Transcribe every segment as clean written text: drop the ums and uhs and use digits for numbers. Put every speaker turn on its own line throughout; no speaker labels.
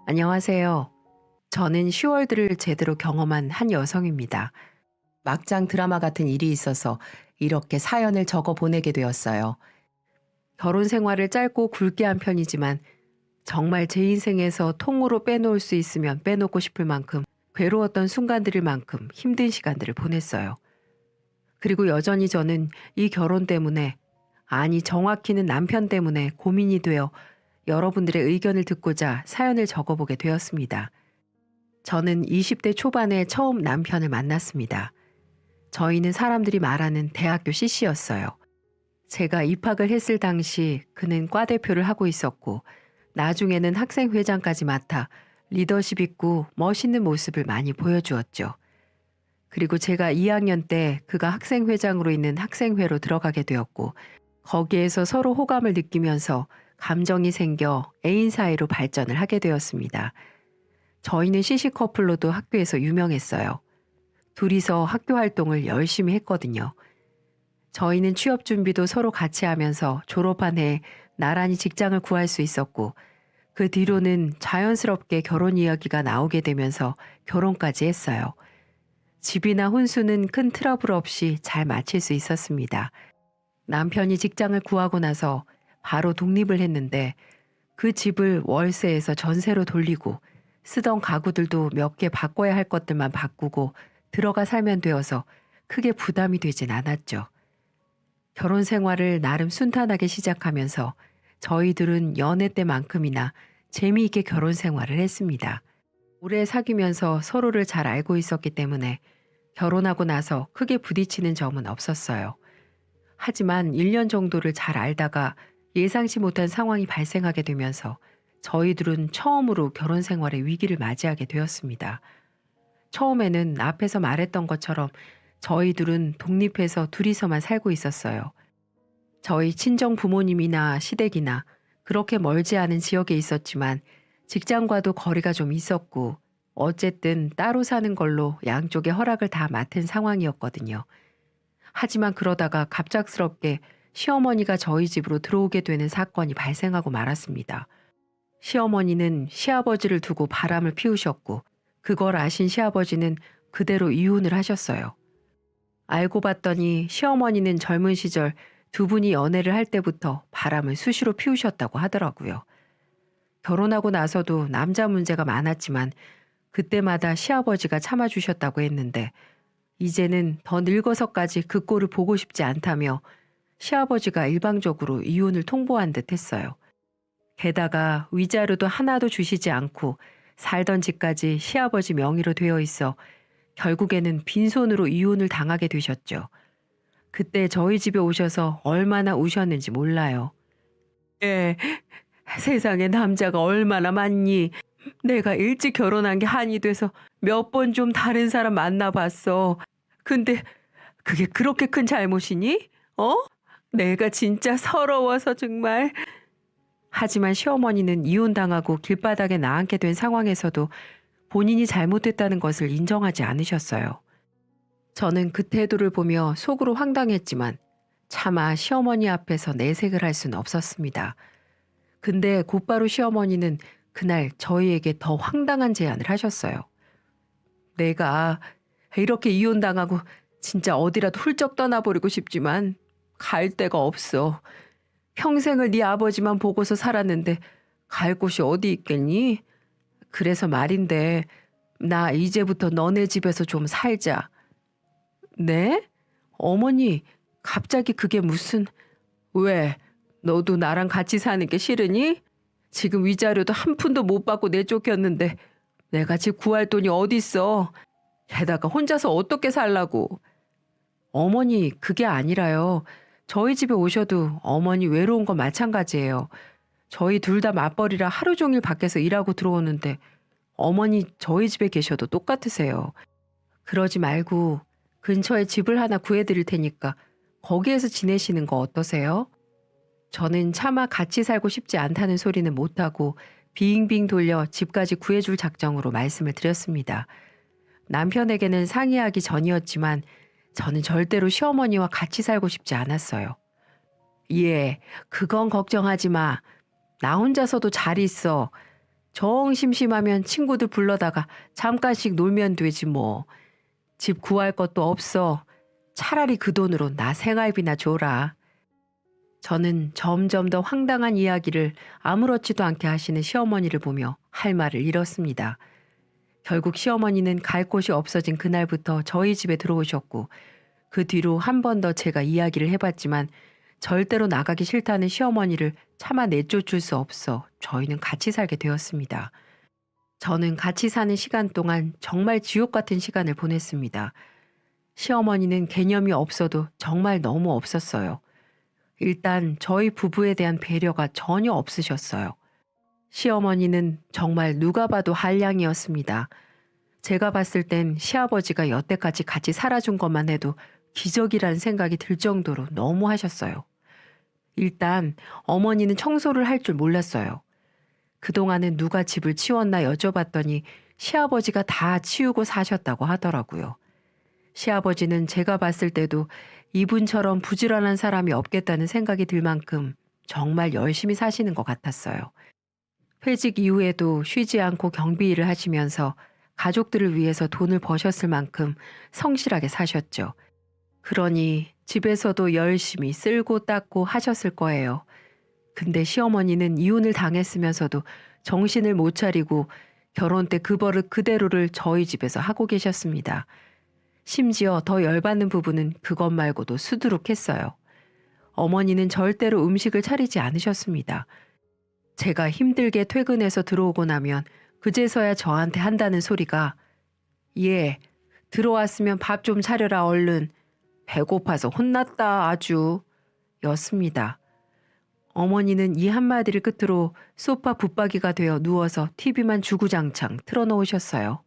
안녕하세요. 저는 슈월드를 제대로 경험한 한 여성입니다. 막장 드라마 같은 일이 있어서 이렇게 사연을 적어 보내게 되었어요. 결혼 생활을 짧고 굵게 한 편이지만 정말 제 인생에서 통으로 빼놓을 수 있으면 빼놓고 싶을 만큼 괴로웠던 순간들일 만큼 힘든 시간들을 보냈어요. 그리고 여전히 저는 이 결혼 때문에, 아니 정확히는 남편 때문에 고민이 되어 여러분들의 의견을 듣고자 사연을 적어보게 되었습니다. 저는 20대 초반에 처음 남편을 만났습니다. 저희는 사람들이 말하는 대학교 CC였어요. 제가 입학을 했을 당시 그는 과대표를 하고 있었고, 나중에는 학생회장까지 맡아 리더십 있고 멋있는 모습을 많이 보여주었죠. 그리고 제가 2학년 때 그가 학생회장으로 있는 학생회로 들어가게 되었고, 거기에서 서로 호감을 느끼면서 감정이 생겨 애인 사이로 발전을 하게 되었습니다. 저희는 CC 커플로도 학교에서 유명했어요. 둘이서 학교 활동을 열심히 했거든요. 저희는 취업 준비도 서로 같이 하면서 졸업한 해에 나란히 직장을 구할 수 있었고, 그 뒤로는 자연스럽게 결혼 이야기가 나오게 되면서 결혼까지 했어요. 집이나 혼수는 큰 트러블 없이 잘 마칠 수 있었습니다. 남편이 직장을 구하고 나서 바로 독립을 했는데, 그 집을 월세에서 전세로 돌리고 쓰던 가구들도 몇 개 바꿔야 할 것들만 바꾸고 들어가 살면 되어서 크게 부담이 되진 않았죠. 결혼 생활을 나름 순탄하게 시작하면서 저희들은 연애 때만큼이나 재미있게 결혼 생활을 했습니다. 오래 사귀면서 서로를 잘 알고 있었기 때문에 결혼하고 나서 크게 부딪히는 점은 없었어요. 하지만 1년 정도를 잘 알다가 예상치 못한 상황이 발생하게 되면서 저희들은 처음으로 결혼 생활의 위기를 맞이하게 되었습니다. 처음에는 앞에서 말했던 것처럼 저희들은 독립해서 둘이서만 살고 있었어요. 저희 친정 부모님이나 시댁이나 그렇게 멀지 않은 지역에 있었지만 직장과도 거리가 좀 있었고, 어쨌든 따로 사는 걸로 양쪽의 허락을 다 맡은 상황이었거든요. 하지만 그러다가 갑작스럽게 시어머니가 저희 집으로 들어오게 되는 사건이 발생하고 말았습니다. 시어머니는 시아버지를 두고 바람을 피우셨고, 그걸 아신 시아버지는 그대로 이혼을 하셨어요. 알고 봤더니 시어머니는 젊은 시절 두 분이 연애를 할 때부터 바람을 수시로 피우셨다고 하더라고요. 결혼하고 나서도 남자 문제가 많았지만 그때마다 시아버지가 참아주셨다고 했는데, 이제는 더 늙어서까지 그 꼴을 보고 싶지 않다며 시아버지가 일방적으로 이혼을 통보한 듯 했어요. 게다가 위자료도 하나도 주시지 않고 살던 집까지 시아버지 명의로 되어 있어 결국에는 빈손으로 이혼을 당하게 되셨죠. 그때 저희 집에 오셔서 얼마나 우셨는지 몰라요. 예, 세상에 남자가 얼마나 많니? 내가 일찍 결혼한 게 한이 돼서 몇 번 좀 다른 사람 만나봤어. 근데 그게 그렇게 큰 잘못이니? 어? 내가 진짜 서러워서 정말. 하지만 시어머니는 이혼당하고 길바닥에 나앉게 된 상황에서도 본인이 잘못했다는 것을 인정하지 않으셨어요. 저는 그 태도를 보며 속으로 황당했지만 차마 시어머니 앞에서 내색을 할 수는 없었습니다. 근데 곧바로 시어머니는 그날 저희에게 더 황당한 제안을 하셨어요. 내가 이렇게 이혼당하고 진짜 어디라도 훌쩍 떠나버리고 싶지만 갈 데가 없어. 평생을 네 아버지만 보고서 살았는데 갈 곳이 어디 있겠니? 그래서 말인데 나 이제부터 너네 집에서 좀 살자. 네? 어머니, 갑자기 그게 무슨... 왜? 너도 나랑 같이 사는 게 싫으니? 지금 위자료도 한 푼도 못 받고 내쫓겼는데 내가 집 구할 돈이 어딨어. 게다가 혼자서 어떻게 살라고. 어머니, 그게 아니라요. 저희 집에 오셔도 어머니 외로운 건 마찬가지예요. 저희 둘 다 맞벌이라 하루 종일 밖에서 일하고 들어오는데 어머니 저희 집에 계셔도 똑같으세요. 그러지 말고 근처에 집을 하나 구해드릴 테니까 거기에서 지내시는 거 어떠세요? 저는 차마 같이 살고 싶지 않다는 소리는 못하고 빙빙 돌려 집까지 구해줄 작정으로 말씀을 드렸습니다. 남편에게는 상의하기 전이었지만 저는 절대로 시어머니와 같이 살고 싶지 않았어요. 예, 그건 걱정하지 마. 나 혼자서도 잘 있어. 정 심심하면 친구들 불러다가 잠깐씩 놀면 되지 뭐. 집 구할 것도 없어. 차라리 그 돈으로 나 생활비나 줘라. 저는 점점 더 황당한 이야기를 아무렇지도 않게 하시는 시어머니를 보며 할 말을 잃었습니다. 결국 시어머니는 갈 곳이 없어진 그날부터 저희 집에 들어오셨고, 그 뒤로 한 번 더 제가 이야기를 해봤지만 절대로 나가기 싫다는 시어머니를 차마 내쫓을 수 없어 저희는 같이 살게 되었습니다. 저는 같이 사는 시간 동안 정말 지옥 같은 시간을 보냈습니다. 시어머니는 개념이 없어도 정말 너무 없었어요. 일단 저희 부부에 대한 배려가 전혀 없으셨어요. 시어머니는 정말 누가 봐도 한량이었습니다. 제가 봤을 땐 시아버지가 여태까지 같이 살아준 것만 해도 기적이라는 생각이 들 정도로 너무 하셨어요. 일단 어머니는 청소를 할 줄 몰랐어요. 그동안은 누가 집을 치웠나 여쭤봤더니 시아버지가 다 치우고 사셨다고 하더라고요. 시아버지는 제가 봤을 때도 이분처럼 부지런한 사람이 없겠다는 생각이 들 만큼 정말 열심히 사시는 것 같았어요. 회직 이후에도 쉬지 않고 경비 일을 하시면서 가족들을 위해서 돈을 버셨을 만큼 성실하게 사셨죠. 그러니 집에서도 열심히 쓸고 닦고 하셨을 거예요. 근데 시어머니는 이혼을 당했으면서도 정신을 못 차리고 결혼 때 그 버릇 그대로를 저희 집에서 하고 계셨습니다. 심지어 더 열받는 부분은 그것 말고도 수두룩했어요. 어머니는 절대로 음식을 차리지 않으셨습니다. 제가 힘들게 퇴근해서 들어오고 나면 그제서야 저한테 한다는 소리가 "얘, 들어왔으면 밥 좀 차려라 얼른. 배고파서 혼났다 아주." 였습니다. 어머니는 이 한마디를 끝으로 소파 붙박이가 되어 누워서 TV만 주구장창 틀어놓으셨어요.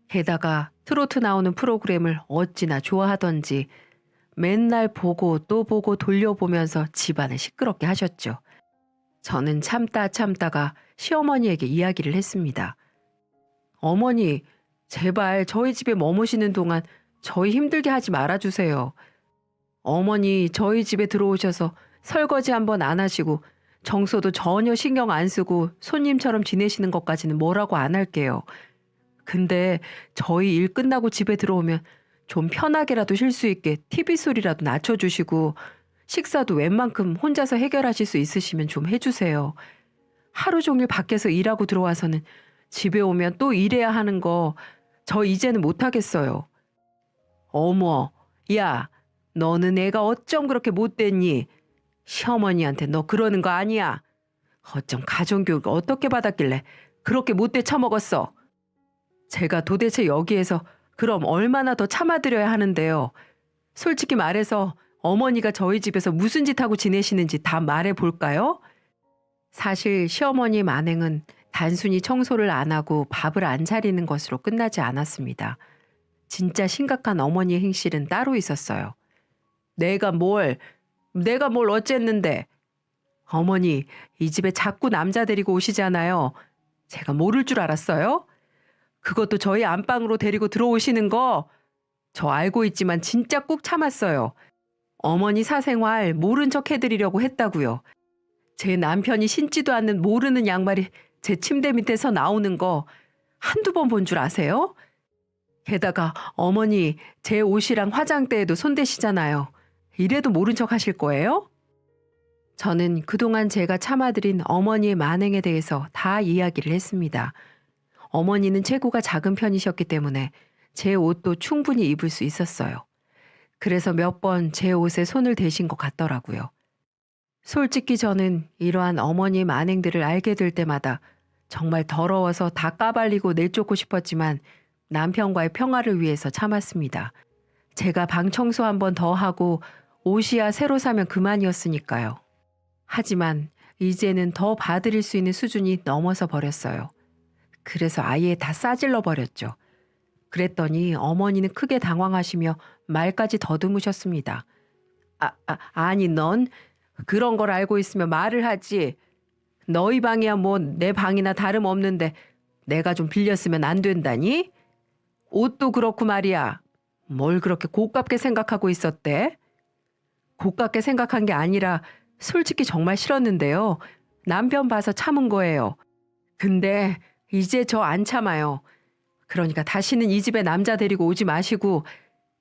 게다가 트로트 나오는 프로그램을 어찌나 좋아하던지 맨날 보고 또 보고 돌려보면서 집안을 시끄럽게 하셨죠. 저는 참다가 시어머니에게 이야기를 했습니다. "어머니, 제발 저희 집에 머무시는 동안 저희 힘들게 하지 말아주세요. 어머니 저희 집에 들어오셔서 설거지 한번 안 하시고 청소도 전혀 신경 안 쓰고 손님처럼 지내시는 것까지는 뭐라고 안 할게요. 근데 저희 일 끝나고 집에 들어오면 좀 편하게라도 쉴 수 있게 TV 소리라도 낮춰주시고 식사도 웬만큼 혼자서 해결하실 수 있으시면 좀 해주세요. 하루 종일 밖에서 일하고 들어와서는 집에 오면 또 일해야 하는 거 저 이제는 못하겠어요." "어머, 야, 너는 애가 어쩜 그렇게 못됐니? 시어머니한테 너 그러는 거 아니야. 어쩜 가정교육을 어떻게 받았길래 그렇게 못돼 처먹었어. 제가 도대체 여기에서 그럼 얼마나 더 참아드려야 하는데요. 솔직히 말해서 어머니가 저희 집에서 무슨 짓 하고 지내시는지 다 말해 볼까요?" 사실 시어머니 만행은 단순히 청소를 안 하고 밥을 안 차리는 것으로 끝나지 않았습니다. 진짜 심각한 어머니의 행실은 따로 있었어요. 내가 뭘 어쨌는데. 어머니, 이 집에 자꾸 남자 데리고 오시잖아요. 제가 모를 줄 알았어요? 그것도 저희 안방으로 데리고 들어오시는 거 저 알고 있지만 진짜 꾹 참았어요. 어머니 사생활 모른 척 해드리려고 했다고요. 제 남편이 신지도 않는 모르는 양말이 제 침대 밑에서 나오는 거 한두 번 본 줄 아세요? 게다가 어머니 제 옷이랑 화장대에도 손대시잖아요. 이래도 모른 척 하실 거예요? 저는 그동안 제가 참아들인 어머니의 만행에 대해서 다 이야기를 했습니다. 어머니는 체구가 작은 편이셨기 때문에 제 옷도 충분히 입을 수 있었어요. 그래서 몇 번 제 옷에 손을 대신 것 같더라고요. 솔직히 저는 이러한 어머니의 만행들을 알게 될 때마다 정말 더러워서 다 까발리고 내쫓고 싶었지만 남편과의 평화를 위해서 참았습니다. 제가 방 청소 한 번 더 하고 옷이야 새로 사면 그만이었으니까요. 하지만 이제는 더 봐드릴 수 있는 수준이 넘어서 버렸어요. 그래서 아예 다 싸질러 버렸죠. 그랬더니 어머니는 크게 당황하시며 말까지 더듬으셨습니다. 아니 넌 그런 걸 알고 있으면 말을 하지. 너희 방이야 뭐 내 방이나 다름없는데 내가 좀 빌렸으면 안 된다니? 옷도 그렇고 말이야. 뭘 그렇게 고깝게 생각하고 있었대? 고깝게 생각한 게 아니라 솔직히 정말 싫었는데요. 남편 봐서 참은 거예요. 근데 이제 저 안 참아요. 그러니까 다시는 이 집에 남자 데리고 오지 마시고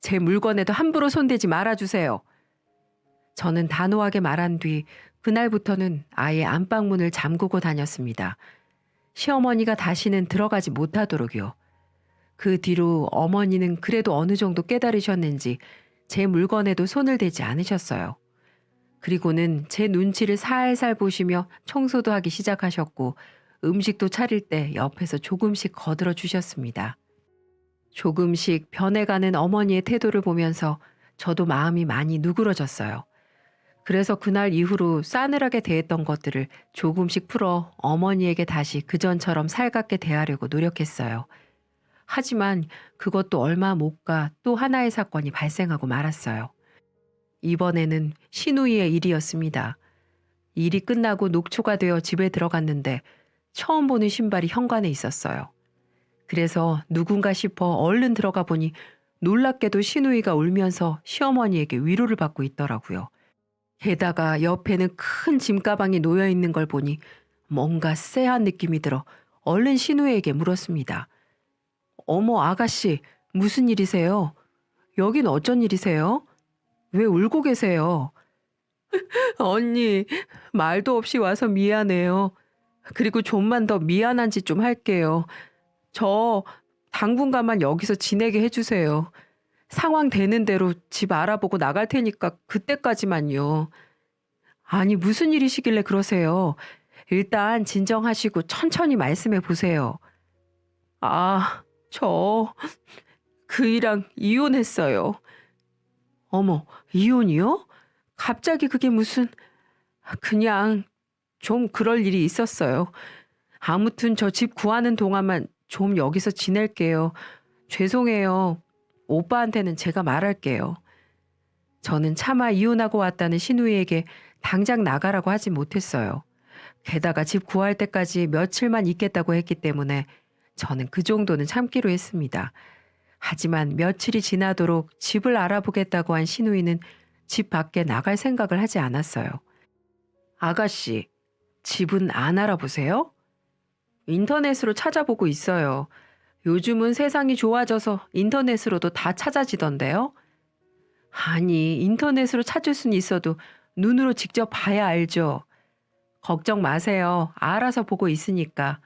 제 물건에도 함부로 손대지 말아주세요. 저는 단호하게 말한 뒤 그날부터는 아예 안방문을 잠그고 다녔습니다. 시어머니가 다시는 들어가지 못하도록요. 그 뒤로 어머니는 그래도 어느 정도 깨달으셨는지 제 물건에도 손을 대지 않으셨어요. 그리고는 제 눈치를 살살 보시며 청소도 하기 시작하셨고 음식도 차릴 때 옆에서 조금씩 거들어 주셨습니다. 조금씩 변해가는 어머니의 태도를 보면서 저도 마음이 많이 누그러졌어요. 그래서 그날 이후로 싸늘하게 대했던 것들을 조금씩 풀어 어머니에게 다시 그전처럼 살갑게 대하려고 노력했어요. 하지만 그것도 얼마 못 가 또 하나의 사건이 발생하고 말았어요. 이번에는 시누이의 일이었습니다. 일이 끝나고 녹초가 되어 집에 들어갔는데 처음 보는 신발이 현관에 있었어요. 그래서 누군가 싶어 얼른 들어가 보니 놀랍게도 시누이가 울면서 시어머니에게 위로를 받고 있더라고요. 게다가 옆에는 큰 짐가방이 놓여 있는 걸 보니 뭔가 쎄한 느낌이 들어 얼른 시누이에게 물었습니다. 어머 아가씨, 무슨 일이세요? 여긴 어쩐 일이세요? 왜 울고 계세요? 언니, 말도 없이 와서 미안해요. 그리고 좀만 더 미안한 짓 좀 할게요. 저 당분간만 여기서 지내게 해주세요. 상황 되는 대로 집 알아보고 나갈 테니까 그때까지만요. 아니, 무슨 일이시길래 그러세요? 일단 진정하시고 천천히 말씀해 보세요. 아, 저 그이랑 이혼했어요. 어머, 이혼이요? 갑자기 그게 무슨... 그냥 좀 그럴 일이 있었어요. 아무튼 저 집 구하는 동안만 좀 여기서 지낼게요. 죄송해요. 오빠한테는 제가 말할게요. 저는 차마 이혼하고 왔다는 신우이에게 당장 나가라고 하지 못했어요. 게다가 집 구할 때까지 며칠만 있겠다고 했기 때문에 저는 그 정도는 참기로 했습니다. 하지만 며칠이 지나도록 집을 알아보겠다고 한 신우이는 집 밖에 나갈 생각을 하지 않았어요. 아가씨, 집은 안 알아보세요? 인터넷으로 찾아보고 있어요. 요즘은 세상이 좋아져서 인터넷으로도 다 찾아지던데요? 아니, 인터넷으로 찾을 순 있어도 눈으로 직접 봐야 알죠. 걱정 마세요. 알아서 보고 있으니까.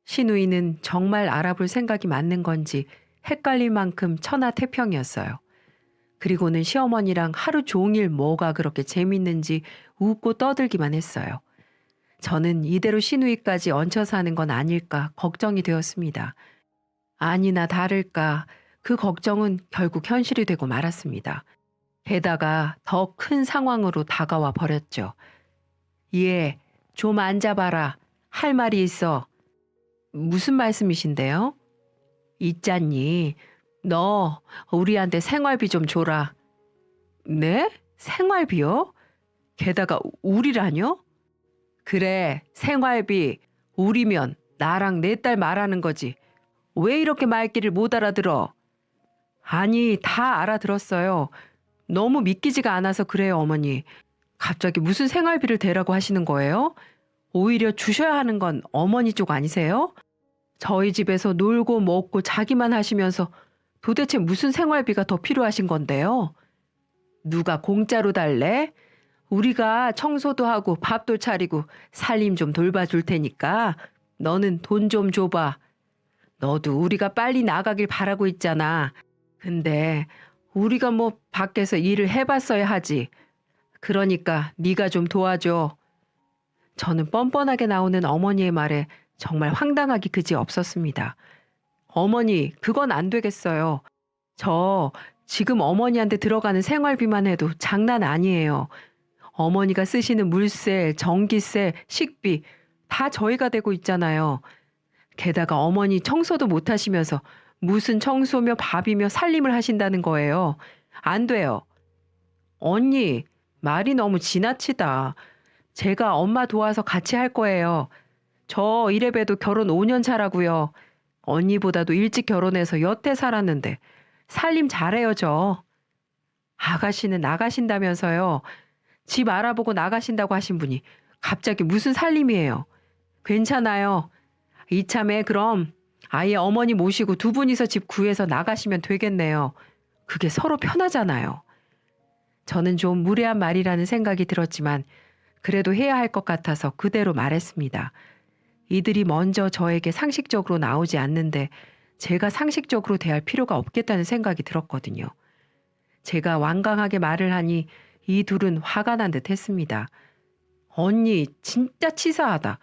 신우이는 정말 알아볼 생각이 맞는 건지 헷갈릴 만큼 천하태평이었어요. 그리고는 시어머니랑 하루 종일 뭐가 그렇게 재밌는지 웃고 떠들기만 했어요. 저는 이대로 시누이까지 얹혀 사는 건 아닐까 걱정이 되었습니다. 아니나 다를까 그 걱정은 결국 현실이 되고 말았습니다. 게다가 더 큰 상황으로 다가와 버렸죠. 예, 좀 앉아봐라. 할 말이 있어. 무슨 말씀이신데요? 있잖니. 너 우리한테 생활비 좀 줘라. 네? 생활비요? 게다가 우리라뇨? 그래, 생활비. 우리면 나랑 내 딸 말하는 거지. 왜 이렇게 말귀를 못 알아들어? 아니, 다 알아들었어요. 너무 믿기지가 않아서 그래요, 어머니. 갑자기 무슨 생활비를 대라고 하시는 거예요? 오히려 주셔야 하는 건 어머니 쪽 아니세요? 저희 집에서 놀고 먹고 자기만 하시면서 도대체 무슨 생활비가 더 필요하신 건데요? 누가 공짜로 달래? 우리가 청소도 하고 밥도 차리고 살림 좀 돌봐줄 테니까 너는 돈 좀 줘봐. 너도 우리가 빨리 나가길 바라고 있잖아. 근데 우리가 뭐 밖에서 일을 해봤어야 하지. 그러니까 네가 좀 도와줘. 저는 뻔뻔하게 나오는 어머니의 말에 정말 황당하기 그지 없었습니다. 어머니, 그건 안 되겠어요. 저 지금 어머니한테 들어가는 생활비만 해도 장난 아니에요. 어머니가 쓰시는 물세, 전기세, 식비 다 저희가 대고 있잖아요. 게다가 어머니 청소도 못 하시면서 무슨 청소며 밥이며 살림을 하신다는 거예요. 안 돼요. 언니, 말이 너무 지나치다. 제가 엄마 도와서 같이 할 거예요. 저 이래봬도 결혼 5년 차라고요. 언니보다도 일찍 결혼해서 여태 살았는데 살림 잘해요, 저. 아가씨는 나가신다면서요. 집 알아보고 나가신다고 하신 분이 갑자기 무슨 살림이에요. 괜찮아요. 이참에 그럼 아예 어머니 모시고 두 분이서 집 구해서 나가시면 되겠네요. 그게 서로 편하잖아요. 저는 좀 무례한 말이라는 생각이 들었지만 그래도 해야 할 것 같아서 그대로 말했습니다. 이들이 먼저 저에게 상식적으로 나오지 않는데 제가 상식적으로 대할 필요가 없겠다는 생각이 들었거든요. 제가 완강하게 말을 하니 이 둘은 화가 난 듯 했습니다. 언니, 진짜 치사하다.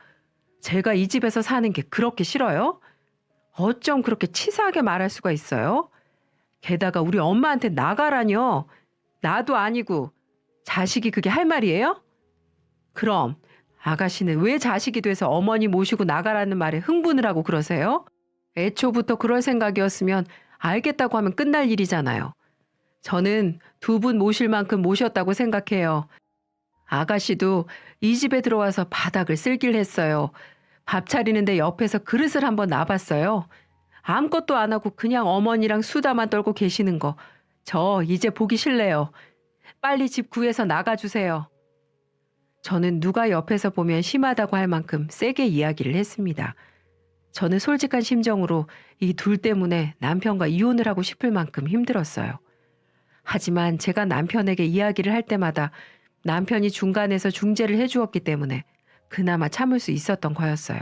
제가 이 집에서 사는 게 그렇게 싫어요? 어쩜 그렇게 치사하게 말할 수가 있어요? 게다가 우리 엄마한테 나가라뇨. 나도 아니고 자식이 그게 할 말이에요? 그럼 아가씨는 왜 자식이 돼서 어머니 모시고 나가라는 말에 흥분을 하고 그러세요? 애초부터 그럴 생각이었으면 알겠다고 하면 끝날 일이잖아요. 저는 두 분 모실 만큼 모셨다고 생각해요. 아가씨도 이 집에 들어와서 바닥을 쓸길 했어요. 밥 차리는데 옆에서 그릇을 한번 놔봤어요. 아무것도 안 하고 그냥 어머니랑 수다만 떨고 계시는 거. 저 이제 보기 싫네요. 빨리 집 구해서 나가주세요. 저는 누가 옆에서 보면 심하다고 할 만큼 세게 이야기를 했습니다. 저는 솔직한 심정으로 이 둘 때문에 남편과 이혼을 하고 싶을 만큼 힘들었어요. 하지만 제가 남편에게 이야기를 할 때마다 남편이 중간에서 중재를 해주었기 때문에 그나마 참을 수 있었던 거였어요.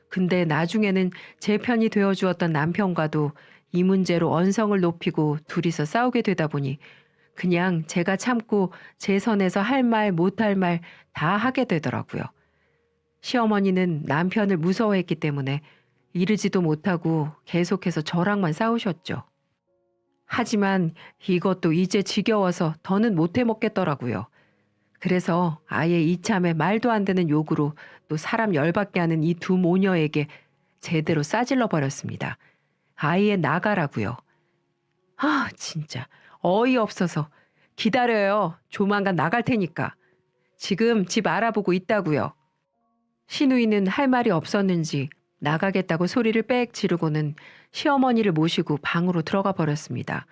근데 나중에는 제 편이 되어주었던 남편과도 이 문제로 언성을 높이고 둘이서 싸우게 되다 보니 그냥 제가 참고 제 선에서 할 말 못할 말 다 하게 되더라고요. 시어머니는 남편을 무서워했기 때문에 이르지도 못하고 계속해서 저랑만 싸우셨죠. 하지만 이것도 이제 지겨워서 더는 못해 먹겠더라고요. 그래서 아예 이참에 말도 안 되는 욕으로 또 사람 열받게 하는 이 두 모녀에게 제대로 싸질러 버렸습니다. 아예 나가라고요. 아, 진짜 어이없어서. 기다려요. 조만간 나갈 테니까. 지금 집 알아보고 있다고요. 시누이는 할 말이 없었는지 나가겠다고 소리를 빽 지르고는 시어머니를 모시고 방으로 들어가 버렸습니다.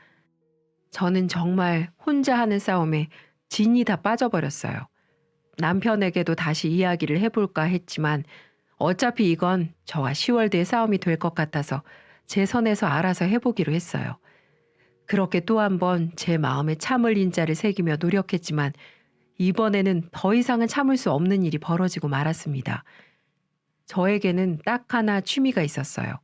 저는 정말 혼자 하는 싸움에 진이 다 빠져버렸어요. 남편에게도 다시 이야기를 해볼까 했지만 어차피 이건 저와 시월드의 싸움이 될 것 같아서 제 선에서 알아서 해보기로 했어요. 그렇게 또 한 번 제 마음에 참을 인자를 새기며 노력했지만 이번에는 더 이상은 참을 수 없는 일이 벌어지고 말았습니다. 저에게는 딱 하나 취미가 있었어요.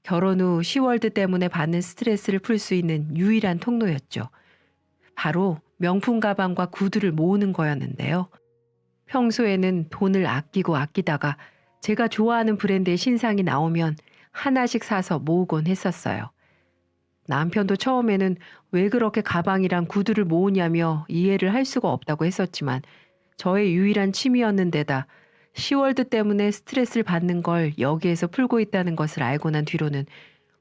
결혼 후 시월드 때문에 받는 스트레스를 풀 수 있는 유일한 통로였죠. 바로 명품 가방과 구두를 모으는 거였는데요. 평소에는 돈을 아끼고 아끼다가 제가 좋아하는 브랜드의 신상이 나오면 하나씩 사서 모으곤 했었어요. 남편도 처음에는 왜 그렇게 가방이랑 구두를 모으냐며 이해를 할 수가 없다고 했었지만 저의 유일한 취미였는데다 시월드 때문에 스트레스를 받는 걸 여기에서 풀고 있다는 것을 알고 난 뒤로는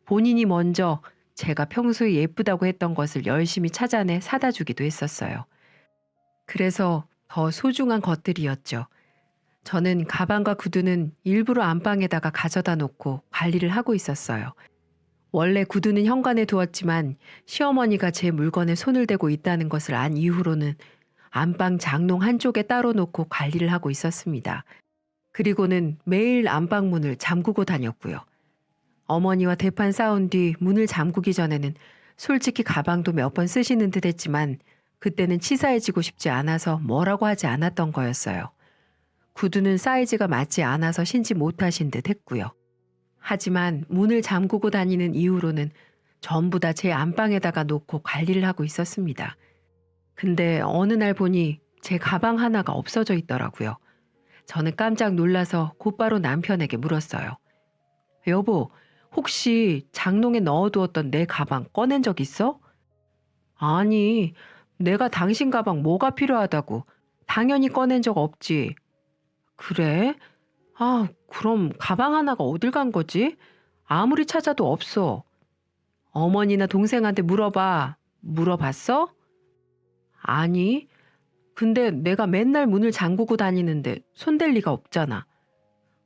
본인이 먼저 제가 평소에 예쁘다고 했던 것을 열심히 찾아내 사다 주기도 했었어요. 그래서 더 소중한 것들이었죠. 저는 가방과 구두는 일부러 안방에다가 가져다 놓고 관리를 하고 있었어요. 원래 구두는 현관에 두었지만 시어머니가 제 물건에 손을 대고 있다는 것을 안 이후로는 안방 장롱 한쪽에 따로 놓고 관리를 하고 있었습니다. 그리고는 매일 안방문을 잠그고 다녔고요. 어머니와 대판 싸운 뒤 문을 잠그기 전에는 솔직히 가방도 몇 번 쓰시는 듯 했지만 그때는 치사해지고 싶지 않아서 뭐라고 하지 않았던 거였어요. 구두는 사이즈가 맞지 않아서 신지 못하신 듯 했고요. 하지만 문을 잠그고 다니는 이후로는 전부 다 제 안방에다가 놓고 관리를 하고 있었습니다. 근데 어느 날 보니 제 가방 하나가 없어져 있더라고요. 저는 깜짝 놀라서 곧바로 남편에게 물었어요. 여보, 혹시 장롱에 넣어두었던 내 가방 꺼낸 적 있어? 아니, 내가 당신 가방 뭐가 필요하다고. 당연히 꺼낸 적 없지. 그래? 아, 그럼 가방 하나가 어딜 간 거지? 아무리 찾아도 없어. 어머니나 동생한테 물어봐. 물어봤어? 아니, 근데 내가 맨날 문을 잠그고 다니는데 손댈 리가 없잖아.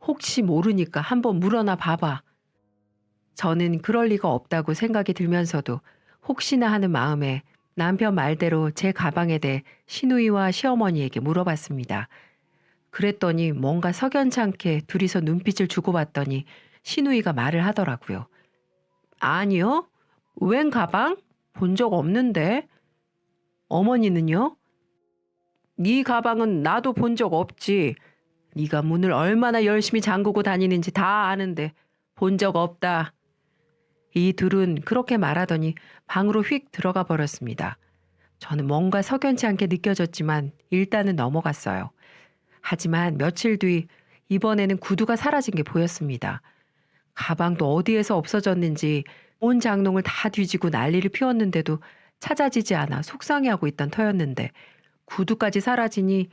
혹시 모르니까 한번 물어나 봐봐. 저는 그럴 리가 없다고 생각이 들면서도 혹시나 하는 마음에 남편 말대로 제 가방에 대해 시누이와 시어머니에게 물어봤습니다. 그랬더니 뭔가 석연치 않게 둘이서 눈빛을 주고받더니 신우이가 말을 하더라고요. 아니요? 웬 가방? 본 적 없는데. 어머니는요? 네 가방은 나도 본 적 없지. 네가 문을 얼마나 열심히 잠그고 다니는지 다 아는데 본 적 없다. 이 둘은 그렇게 말하더니 방으로 휙 들어가 버렸습니다. 저는 뭔가 석연치 않게 느껴졌지만 일단은 넘어갔어요. 하지만 며칠 뒤 이번에는 구두가 사라진 게 보였습니다. 가방도 어디에서 없어졌는지 온 장롱을 다 뒤지고 난리를 피웠는데도 찾아지지 않아 속상해하고 있던 터였는데 구두까지 사라지니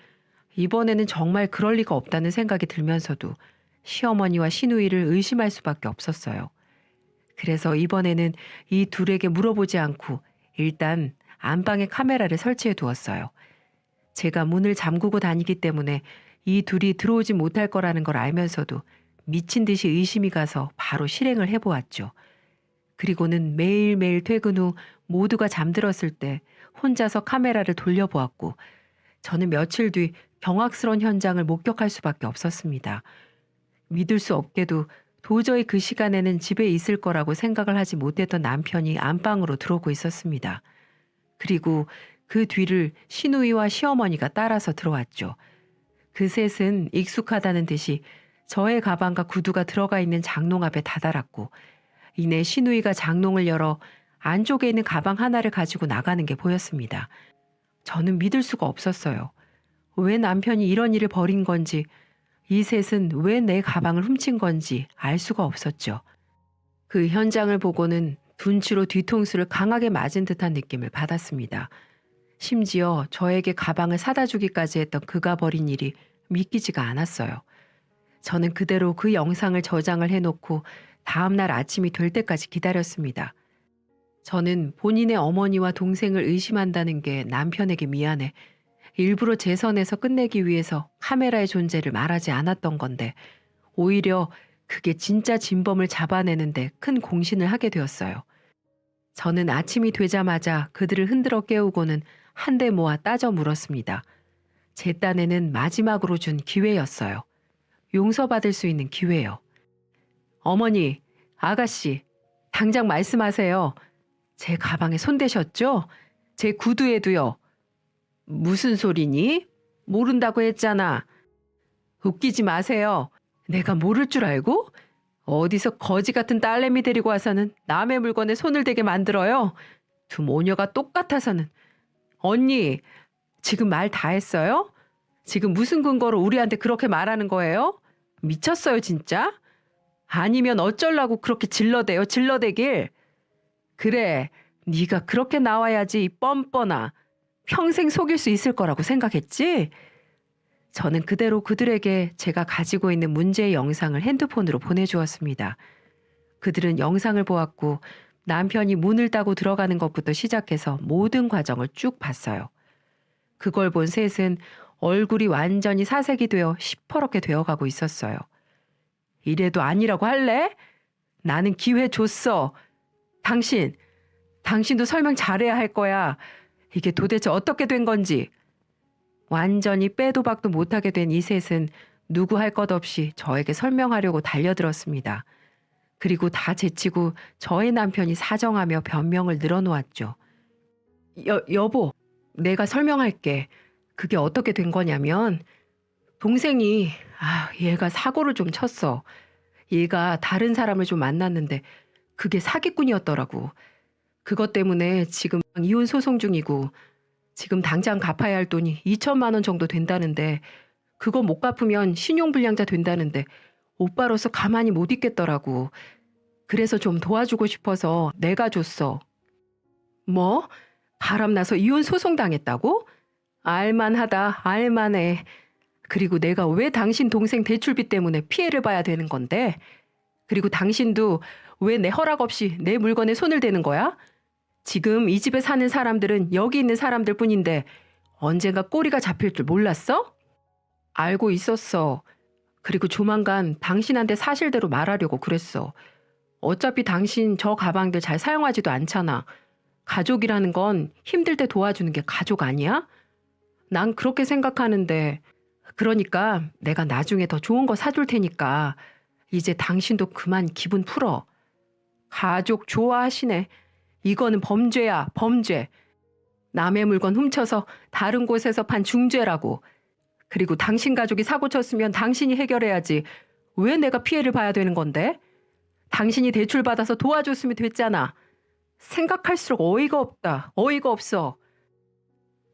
이번에는 정말 그럴 리가 없다는 생각이 들면서도 시어머니와 시누이를 의심할 수밖에 없었어요. 그래서 이번에는 이 둘에게 물어보지 않고 일단 안방에 카메라를 설치해 두었어요. 제가 문을 잠그고 다니기 때문에 이 둘이 들어오지 못할 거라는 걸 알면서도 미친 듯이 의심이 가서 바로 실행을 해보았죠. 그리고는 매일매일 퇴근 후 모두가 잠들었을 때 혼자서 카메라를 돌려보았고 저는 며칠 뒤 경악스러운 현장을 목격할 수밖에 없었습니다. 믿을 수 없게도 도저히 그 시간에는 집에 있을 거라고 생각을 하지 못했던 남편이 안방으로 들어오고 있었습니다. 그리고 그 뒤를 시누이와 시어머니가 따라서 들어왔죠. 그 셋은 익숙하다는 듯이 저의 가방과 구두가 들어가 있는 장롱 앞에 다다랐고 이내 시누이가 장롱을 열어 안쪽에 있는 가방 하나를 가지고 나가는 게 보였습니다. 저는 믿을 수가 없었어요. 왜 남편이 이런 일을 벌인 건지, 이 셋은 왜 내 가방을 훔친 건지 알 수가 없었죠. 그 현장을 보고는 둔치로 뒤통수를 강하게 맞은 듯한 느낌을 받았습니다. 심지어 저에게 가방을 사다 주기까지 했던 그가 벌인 일이 믿기지가 않았어요. 저는 그대로 그 영상을 저장을 해놓고 다음날 아침이 될 때까지 기다렸습니다. 저는 본인의 어머니와 동생을 의심한다는 게 남편에게 미안해 일부러 제 선에서 끝내기 위해서 카메라의 존재를 말하지 않았던 건데 오히려 그게 진짜 진범을 잡아내는데 큰 공신을 하게 되었어요. 저는 아침이 되자마자 그들을 흔들어 깨우고는 한데 모아 따져 물었습니다. 제 딴에는 마지막으로 준 기회였어요. 용서받을 수 있는 기회요. 어머니, 아가씨, 당장 말씀하세요. 제 가방에 손대셨죠? 제 구두에도요. 무슨 소리니? 모른다고 했잖아. 웃기지 마세요. 내가 모를 줄 알고? 어디서 거지 같은 딸내미 데리고 와서는 남의 물건에 손을 대게 만들어요. 두 모녀가 똑같아서는. 언니, 지금 말 다 했어요? 지금 무슨 근거로 우리한테 그렇게 말하는 거예요? 미쳤어요, 진짜? 아니면 어쩌려고 그렇게 질러대요, 질러대길. 그래, 네가 그렇게 나와야지, 이 뻔뻔아. 평생 속일 수 있을 거라고 생각했지? 저는 그대로 그들에게 제가 가지고 있는 문제의 영상을 핸드폰으로 보내주었습니다. 그들은 영상을 보았고 남편이 문을 따고 들어가는 것부터 시작해서 모든 과정을 쭉 봤어요. 그걸 본 셋은 얼굴이 완전히 사색이 되어 시퍼렇게 되어가고 있었어요. 이래도 아니라고 할래? 나는 기회 줬어. 당신도 설명 잘해야 할 거야. 이게 도대체 어떻게 된 건지. 완전히 빼도 박도 못하게 된 이 셋은 누구 할 것 없이 저에게 설명하려고 달려들었습니다. 그리고 다 제치고 저의 남편이 사정하며 변명을 늘어놓았죠. 여보, 내가 설명할게. 그게 어떻게 된 거냐면 동생이 얘가 사고를 좀 쳤어. 얘가 다른 사람을 좀 만났는데 그게 사기꾼이었더라고. 그것 때문에 지금 이혼 소송 중이고 지금 당장 갚아야 할 돈이 2천만 원 정도 된다는데 그거 못 갚으면 신용불량자 된다는데 오빠로서 가만히 못 있겠더라고. 그래서 좀 도와주고 싶어서 내가 줬어. 뭐? 바람나서 이혼 소송 당했다고? 알만하다, 알만해. 그리고 내가 왜 당신 동생 대출비 때문에 피해를 봐야 되는 건데? 그리고 당신도 왜 내 허락 없이 내 물건에 손을 대는 거야? 지금 이 집에 사는 사람들은 여기 있는 사람들 뿐인데 언젠가 꼬리가 잡힐 줄 몰랐어? 알고 있었어. 그리고 조만간 당신한테 사실대로 말하려고 그랬어. 어차피 당신 저 가방들 잘 사용하지도 않잖아. 가족이라는 건 힘들 때 도와주는 게 가족 아니야? 난 그렇게 생각하는데 그러니까 내가 나중에 더 좋은 거 사줄 테니까 이제 당신도 그만 기분 풀어. 가족 좋아하시네. 이거는 범죄야, 범죄. 남의 물건 훔쳐서 다른 곳에서 판 중죄라고. 그리고 당신 가족이 사고 쳤으면 당신이 해결해야지. 왜 내가 피해를 봐야 되는 건데? 당신이 대출받아서 도와줬으면 됐잖아. 생각할수록 어이가 없다. 어이가 없어.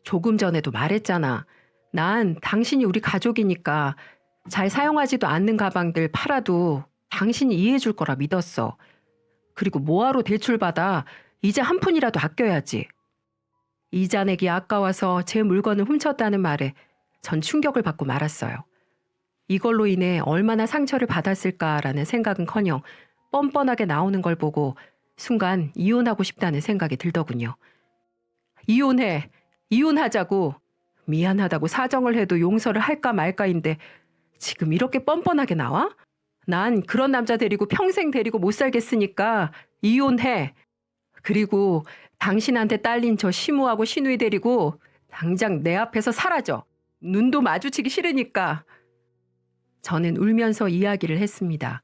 조금 전에도 말했잖아. 난 당신이 우리 가족이니까 잘 사용하지도 않는 가방들 팔아도 당신이 이해해 줄 거라 믿었어. 그리고 뭐하러 대출받아. 이제 한 푼이라도 아껴야지. 이자 내기 아까워서 제 물건을 훔쳤다는 말에 전 충격을 받고 말았어요. 이걸로 인해 얼마나 상처를 받았을까라는 생각은커녕 뻔뻔하게 나오는 걸 보고 순간 이혼하고 싶다는 생각이 들더군요. 이혼해. 이혼하자고. 미안하다고 사정을 해도 용서를 할까 말까인데 지금 이렇게 뻔뻔하게 나와? 난 그런 남자 데리고 평생 데리고 못 살겠으니까 이혼해. 그리고 당신한테 딸린 저 시무하고 시누이 데리고 당장 내 앞에서 사라져. 눈도 마주치기 싫으니까. 저는 울면서 이야기를 했습니다.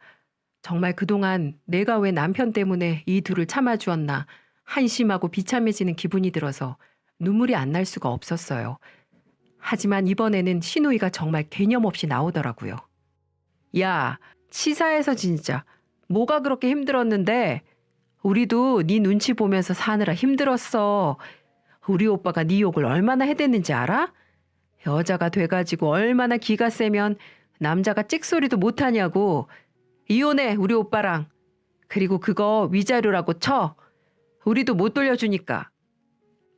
정말 그동안 내가 왜 남편 때문에 이 둘을 참아주었나 한심하고 비참해지는 기분이 들어서 눈물이 안 날 수가 없었어요. 하지만 이번에는 시누이가 정말 개념 없이 나오더라고요. 야, 치사해서 진짜 뭐가 그렇게 힘들었는데? 우리도 네 눈치 보면서 사느라 힘들었어. 우리 오빠가 네 욕을 얼마나 해댔는지 알아? 여자가 돼가지고 얼마나 기가 세면 남자가 찍소리도 못하냐고. 이혼해 우리 오빠랑. 그리고 그거 위자료라고 쳐. 우리도 못 돌려주니까.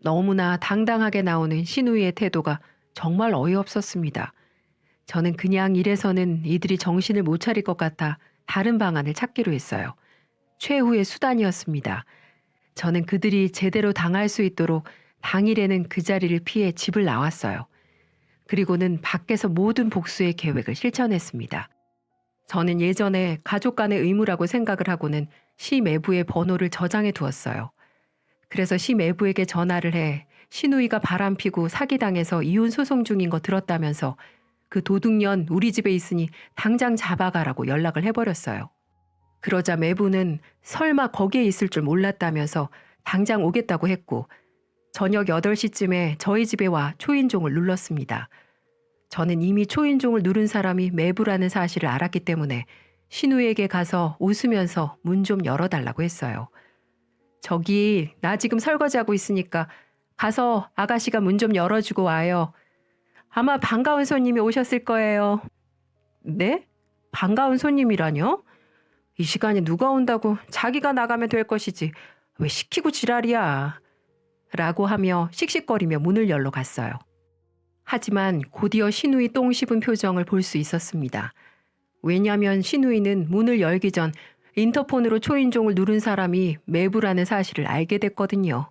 너무나 당당하게 나오는 시누이의 태도가 정말 어이없었습니다. 저는 그냥 이래서는 이들이 정신을 못 차릴 것 같아 다른 방안을 찾기로 했어요. 최후의 수단이었습니다. 저는 그들이 제대로 당할 수 있도록 당일에는 그 자리를 피해 집을 나왔어요. 그리고는 밖에서 모든 복수의 계획을 실천했습니다. 저는 예전에 가족 간의 의무라고 생각을 하고는 시 매부의 번호를 저장해 두었어요. 그래서 시 매부에게 전화를 해 시누이가 바람피고 사기당해서 이혼 소송 중인 거 들었다면서 그 도둑년 우리 집에 있으니 당장 잡아가라고 연락을 해버렸어요. 그러자 매부는 설마 거기에 있을 줄 몰랐다면서 당장 오겠다고 했고 저녁 8시쯤에 저희 집에 와 초인종을 눌렀습니다. 저는 이미 초인종을 누른 사람이 매부라는 사실을 알았기 때문에 신우에게 가서 웃으면서 문 좀 열어달라고 했어요. 저기 나 지금 설거지하고 있으니까 가서 아가씨가 문 좀 열어주고 와요. 아마 반가운 손님이 오셨을 거예요. 네? 반가운 손님이라뇨? 이 시간에 누가 온다고 자기가 나가면 될 것이지 왜 시키고 지랄이야. 라고 하며 씩씩거리며 문을 열러 갔어요. 하지만 곧이어 시누이 똥 씹은 표정을 볼 수 있었습니다. 왜냐하면 시누이는 문을 열기 전 인터폰으로 초인종을 누른 사람이 매부라는 사실을 알게 됐거든요.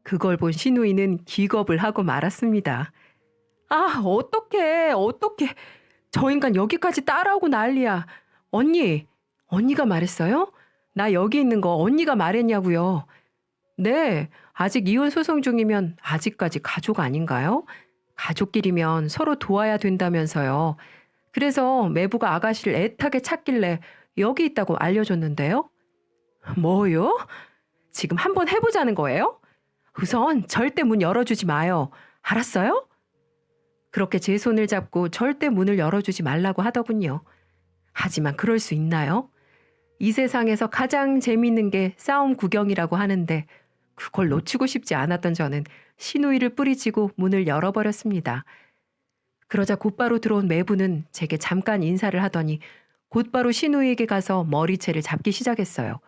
그걸 본 시누이는 기겁을 하고 말았습니다. 아, 어떡해. 저 인간 여기까지 따라오고 난리야. 언니가 말했어요? 나 여기 있는 거 언니가 말했냐고요. 네, 아직 이혼 소송 중이면 아직까지 가족 아닌가요? 가족끼리면 서로 도와야 된다면서요. 그래서 매부가 아가씨를 애타게 찾길래 여기 있다고 알려줬는데요. 뭐요? 지금 한번 해보자는 거예요? 우선 절대 문 열어주지 마요. 알았어요? 그렇게 제 손을 잡고 절대 문을 열어주지 말라고 하더군요. 하지만 그럴 수 있나요? 이 세상에서 가장 재미있는 게 싸움 구경이라고 하는데 그걸 놓치고 싶지 않았던 저는 시누이를 뿌리치고 문을 열어버렸습니다. 그러자 곧바로 들어온 매부는 제게 잠깐 인사를 하더니 곧바로 시누이에게 가서 머리채를 잡기 시작했어요.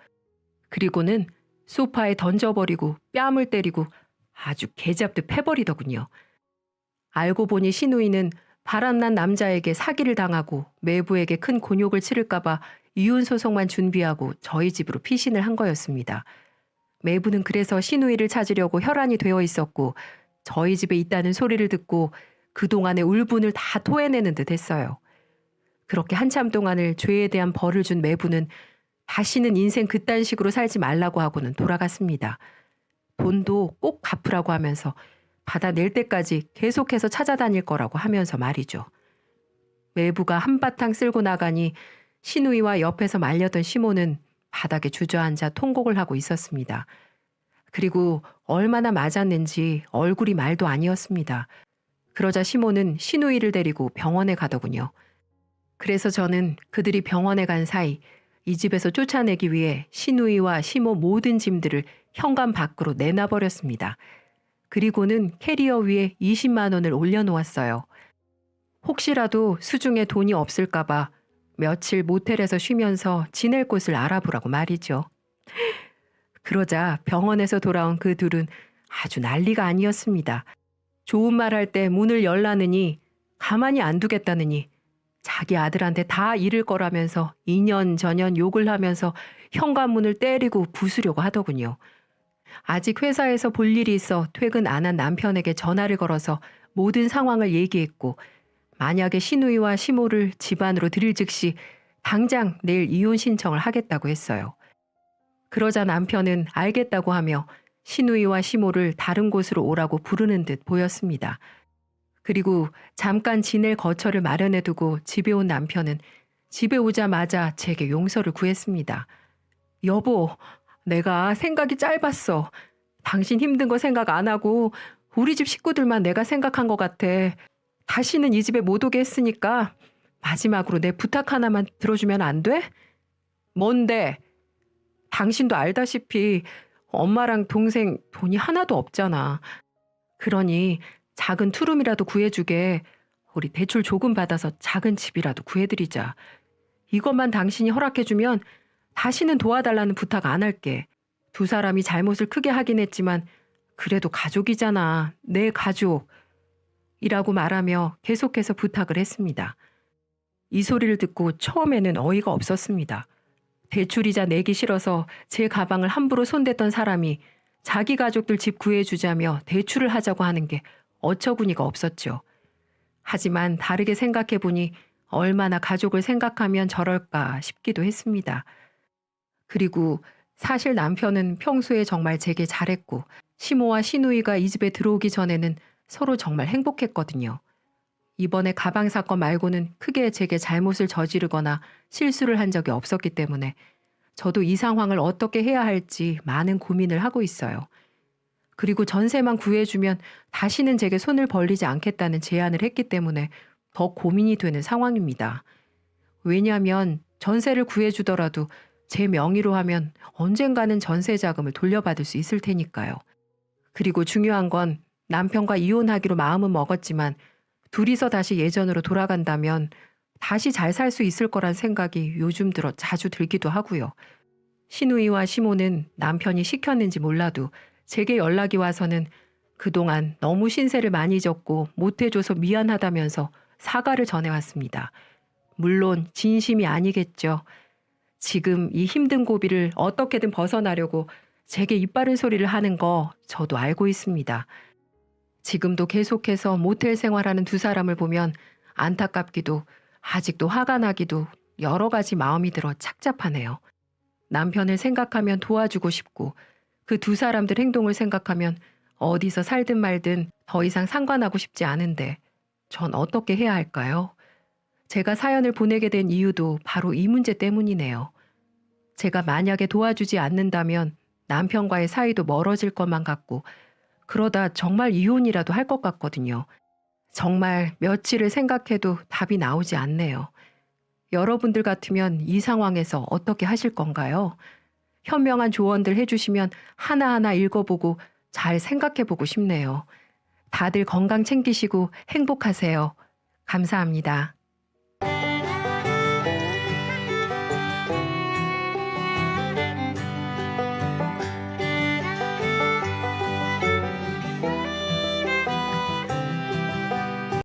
그리고는 소파에 던져버리고 뺨을 때리고 아주 개잡듯 패버리더군요. 알고 보니 시누이는 바람난 남자에게 사기를 당하고 매부에게 큰 곤욕을 치를까봐 이혼 소송만 준비하고 저희 집으로 피신을 한 거였습니다. 매부는 그래서 시누이를 찾으려고 혈안이 되어 있었고 저희 집에 있다는 소리를 듣고 그동안의 울분을 다 토해내는 듯 했어요. 그렇게 한참 동안을 죄에 대한 벌을 준 매부는 다시는 인생 그딴 식으로 살지 말라고 하고는 돌아갔습니다. 돈도 꼭 갚으라고 하면서 받아낼 때까지 계속해서 찾아다닐 거라고 하면서 말이죠. 외부가 한바탕 쓸고 나가니 시누이와 옆에서 말렸던 시모는 바닥에 주저앉아 통곡을 하고 있었습니다. 그리고 얼마나 맞았는지 얼굴이 말도 아니었습니다. 그러자 시모는 시누이를 데리고 병원에 가더군요. 그래서 저는 그들이 병원에 간 사이 이 집에서 쫓아내기 위해 시누이와 시모 모든 짐들을 현관 밖으로 내놔버렸습니다. 그리고는 캐리어 위에 20만 원을 올려놓았어요. 혹시라도 수중에 돈이 없을까봐 며칠 모텔에서 쉬면서 지낼 곳을 알아보라고 말이죠. 그러자 병원에서 돌아온 그 둘은 아주 난리가 아니었습니다. 좋은 말 할 때 문을 열라느니 가만히 안 두겠다느니 자기 아들한테 다 잃을 거라면서 이년저년 욕을 하면서 현관문을 때리고 부수려고 하더군요. 아직 회사에서 볼 일이 있어 퇴근 안 한 남편에게 전화를 걸어서 모든 상황을 얘기했고 만약에 시누이와 시모를 집안으로 들일 즉시 당장 내일 이혼 신청을 하겠다고 했어요. 그러자 남편은 알겠다고 하며 시누이와 시모를 다른 곳으로 오라고 부르는 듯 보였습니다. 그리고 잠깐 지낼 거처를 마련해두고 집에 온 남편은 집에 오자마자 제게 용서를 구했습니다. 여보, 내가 생각이 짧았어. 당신 힘든 거 생각 안 하고 우리 집 식구들만 내가 생각한 것 같아. 다시는 이 집에 못 오게 했으니까 마지막으로 내 부탁 하나만 들어주면 안 돼? 뭔데? 당신도 알다시피 엄마랑 동생 돈이 하나도 없잖아. 그러니 작은 투룸이라도 구해주게. 우리 대출 조금 받아서 작은 집이라도 구해드리자. 이것만 당신이 허락해주면 다시는 도와달라는 부탁 안 할게. 두 사람이 잘못을 크게 하긴 했지만 그래도 가족이잖아. 내 가족. 이라고 말하며 계속해서 부탁을 했습니다. 이 소리를 듣고 처음에는 어이가 없었습니다. 대출이자 내기 싫어서 제 가방을 함부로 손댔던 사람이 자기 가족들 집 구해주자며 대출을 하자고 하는 게 어처구니가 없었죠. 하지만 다르게 생각해보니 얼마나 가족을 생각하면 저럴까 싶기도 했습니다. 그리고 사실 남편은 평소에 정말 제게 잘했고 시모와 시누이가 이 집에 들어오기 전에는 서로 정말 행복했거든요. 이번에 가방 사건 말고는 크게 제게 잘못을 저지르거나 실수를 한 적이 없었기 때문에 저도 이 상황을 어떻게 해야 할지 많은 고민을 하고 있어요. 그리고 전세만 구해주면 다시는 제게 손을 벌리지 않겠다는 제안을 했기 때문에 더 고민이 되는 상황입니다. 왜냐하면 전세를 구해주더라도 제 명의로 하면 언젠가는 전세 자금을 돌려받을 수 있을 테니까요. 그리고 중요한 건 남편과 이혼하기로 마음은 먹었지만 둘이서 다시 예전으로 돌아간다면 다시 잘 살 수 있을 거란 생각이 요즘 들어 자주 들기도 하고요. 시누이와 시모는 남편이 시켰는지 몰라도 제게 연락이 와서는 그동안 너무 신세를 많이 졌고 못해줘서 미안하다면서 사과를 전해왔습니다. 물론 진심이 아니겠죠. 지금 이 힘든 고비를 어떻게든 벗어나려고 제게 입바른 소리를 하는 거 저도 알고 있습니다. 지금도 계속해서 모텔 생활하는 두 사람을 보면 안타깝기도 아직도 화가 나기도 여러 가지 마음이 들어 착잡하네요. 남편을 생각하면 도와주고 싶고 그 두 사람들 행동을 생각하면 어디서 살든 말든 더 이상 상관하고 싶지 않은데 전 어떻게 해야 할까요? 제가 사연을 보내게 된 이유도 바로 이 문제 때문이네요. 제가 만약에 도와주지 않는다면 남편과의 사이도 멀어질 것만 같고 그러다 정말 이혼이라도 할 것 같거든요. 정말 며칠을 생각해도 답이 나오지 않네요. 여러분들 같으면 이 상황에서 어떻게 하실 건가요? 현명한 조언들 해주시면 하나하나 읽어보고 잘 생각해보고 싶네요. 다들 건강 챙기시고 행복하세요. 감사합니다.